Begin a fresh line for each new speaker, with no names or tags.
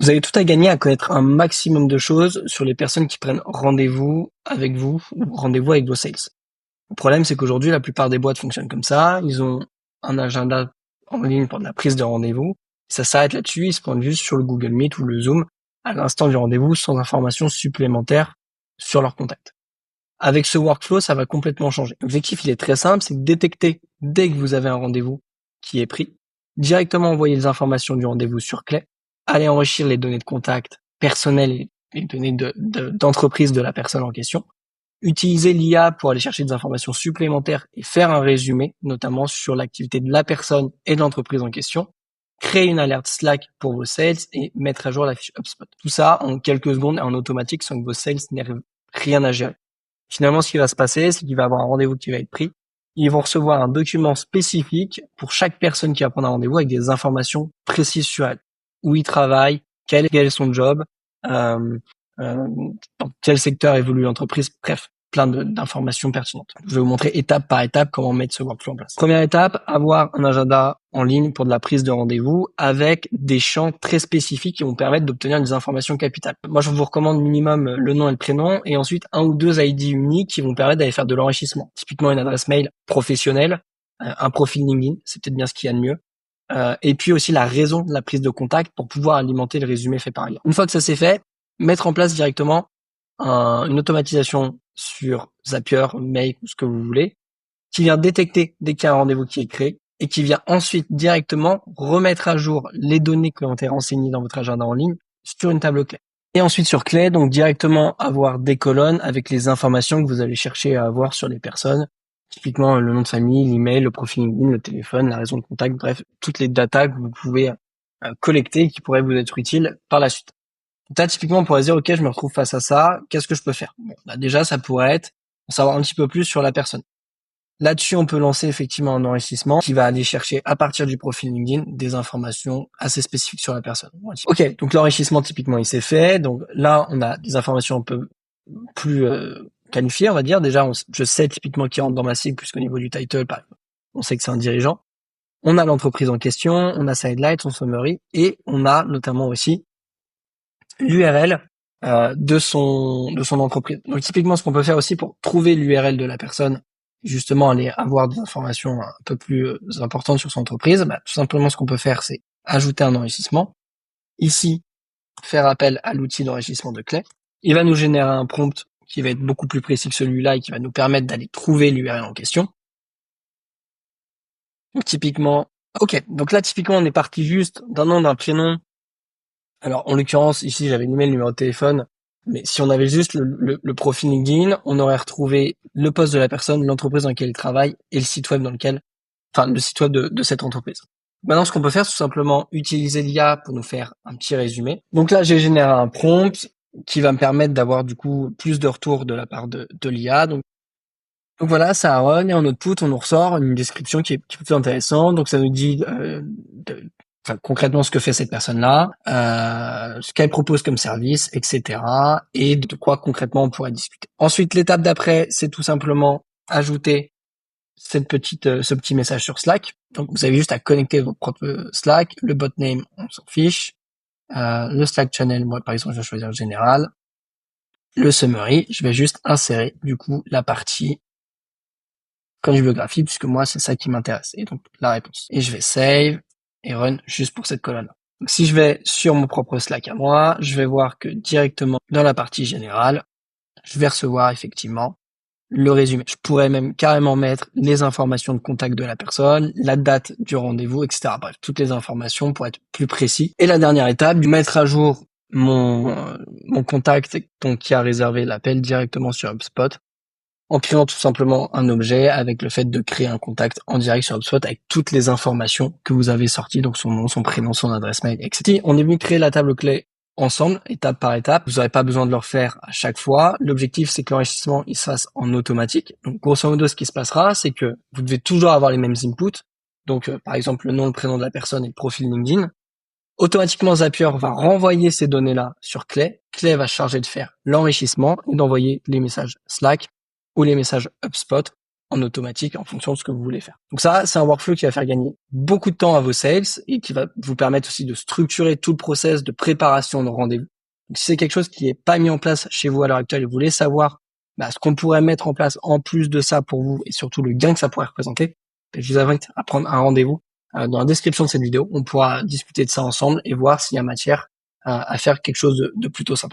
Vous avez tout à gagner à connaître un maximum de choses sur les personnes qui prennent rendez-vous avec vous ou rendez-vous avec vos sales. Le problème, c'est qu'aujourd'hui, la plupart des boîtes fonctionnent comme ça. Ils ont un agenda en ligne pour de la prise de rendez-vous. Ça s'arrête là-dessus. Ils se pointent juste sur le Google Meet ou le Zoom à l'instant du rendez-vous sans informations supplémentaires sur leur contact. Avec ce workflow, ça va complètement changer. L'objectif, il est très simple, c'est de détecter dès que vous avez un rendez-vous qui est pris, directement envoyer les informations du rendez-vous sur clé, aller enrichir les données de contact personnelles et les données d'entreprise de la personne en question, utiliser l'IA pour aller chercher des informations supplémentaires et faire un résumé, notamment sur l'activité de la personne et de l'entreprise en question, créer une alerte Slack pour vos sales et mettre à jour la fiche HubSpot. Tout ça en quelques secondes et en automatique sans que vos sales n'aient rien à gérer. Finalement, ce qui va se passer, c'est qu'il va y avoir un rendez-vous qui va être pris. Ils vont recevoir un document spécifique pour chaque personne qui va prendre un rendez-vous avec des informations précises sur elle. Où il travaille, quel est son job, dans quel secteur évolue l'entreprise, bref, plein d'informations pertinentes. Je vais vous montrer étape par étape comment mettre ce workflow en place. Première étape, avoir un agenda en ligne pour de la prise de rendez-vous avec des champs très spécifiques qui vont permettre d'obtenir des informations capitales. Moi, je vous recommande minimum le nom et le prénom et ensuite un ou deux ID uniques qui vont permettre d'aller faire de l'enrichissement. Typiquement une adresse mail professionnelle, un profil LinkedIn, c'est peut-être bien ce qu'il y a de mieux. Et puis aussi la raison de la prise de contact pour pouvoir alimenter le résumé fait par ailleurs. Une fois que ça c'est fait, mettre en place directement une automatisation sur Zapier, Mail, ce que vous voulez, qui vient détecter dès qu'il y a un rendez-vous qui est créé et qui vient ensuite directement remettre à jour les données qui ont été renseignées dans votre agenda en ligne sur une table clé. Et ensuite sur clé, donc directement avoir des colonnes avec les informations que vous allez chercher à avoir sur les personnes. Typiquement le nom de famille, l'email, le profil LinkedIn, le téléphone, la raison de contact, bref, toutes les datas que vous pouvez collecter et qui pourraient vous être utiles par la suite. Donc là, typiquement, on pourrait se dire, OK, je me retrouve face à ça, qu'est-ce que je peux faire? Bon, bah, déjà, ça pourrait être en savoir un petit peu plus sur la personne. Là-dessus, on peut lancer effectivement un enrichissement qui va aller chercher à partir du profil LinkedIn des informations assez spécifiques sur la personne. OK, donc l'enrichissement, typiquement, il s'est fait. Donc là, on a des informations un peu plus qualifiées, on va dire. Déjà, je sais typiquement qui rentre dans ma cible, puisqu'au niveau du title, par exemple, on sait que c'est un dirigeant. On a l'entreprise en question, on a sa headline, son summary, et on a notamment aussi l'URL de son entreprise. Donc typiquement, ce qu'on peut faire aussi pour trouver l'URL de la personne, justement aller avoir des informations un peu plus importantes sur son entreprise, bah, tout simplement ce qu'on peut faire, c'est ajouter un enrichissement. Ici, faire appel à l'outil d'enrichissement de clé. Il va nous générer un prompt qui va être beaucoup plus précis que celui-là et qui va nous permettre d'aller trouver l'URL en question. Donc typiquement, ok, donc là typiquement on est parti juste d'un nom, d'un prénom. Alors en l'occurrence ici j'avais l'email, le numéro de téléphone, mais si on avait juste le profil LinkedIn, on aurait retrouvé le poste de la personne, l'entreprise dans laquelle il travaille et le site web dans lequel, enfin le site web de cette entreprise. Maintenant ce qu'on peut faire, c'est tout simplement utiliser l'IA pour nous faire un petit résumé. Donc là j'ai généré un prompt qui va me permettre d'avoir du coup plus de retours de la part de l'IA. Donc voilà, ça run et en output, on nous ressort une description qui est plutôt intéressante. Donc ça nous dit concrètement ce que fait cette personne-là, ce qu'elle propose comme service, etc. et de quoi concrètement on pourrait discuter. Ensuite, l'étape d'après, c'est tout simplement ajouter ce petit message sur Slack. Donc vous avez juste à connecter votre propre Slack, le bot name, on s'en fiche, le Slack channel, moi par exemple je vais choisir le général, le summary, je vais juste insérer du coup la partie biographie, puisque moi c'est ça qui m'intéresse, et donc la réponse. Et je vais save et run juste pour cette colonne. Donc si je vais sur mon propre Slack à moi, je vais voir que directement dans la partie générale, je vais recevoir effectivement le résumé. Je pourrais même carrément mettre les informations de contact de la personne, la date du rendez-vous, etc. Bref, toutes les informations pour être plus précis. Et la dernière étape, mettre à jour mon contact donc qui a réservé l'appel directement sur HubSpot, en créant tout simplement un objet avec le fait de créer un contact en direct sur HubSpot avec toutes les informations que vous avez sorties, donc son nom, son prénom, son adresse mail, etc. On est venu créer la table clé ensemble, étape par étape. Vous n'aurez pas besoin de le refaire à chaque fois. L'objectif, c'est que l'enrichissement, il se fasse en automatique. Donc, grosso modo, ce qui se passera, c'est que vous devez toujours avoir les mêmes inputs. Donc, par exemple, le nom, le prénom de la personne et le profil LinkedIn. Automatiquement, Zapier va renvoyer ces données-là sur Clé. Clé va se charger de faire l'enrichissement et d'envoyer les messages Slack ou les messages HubSpot en automatique en fonction de ce que vous voulez faire. Donc ça, c'est un workflow qui va faire gagner beaucoup de temps à vos sales et qui va vous permettre aussi de structurer tout le process de préparation de rendez-vous. Donc si c'est quelque chose qui est pas mis en place chez vous à l'heure actuelle et vous voulez savoir ce qu'on pourrait mettre en place en plus de ça pour vous et surtout le gain que ça pourrait représenter, je vous invite à prendre un rendez-vous dans la description de cette vidéo. On pourra discuter de ça ensemble et voir s'il y a matière à faire quelque chose de plutôt sympa.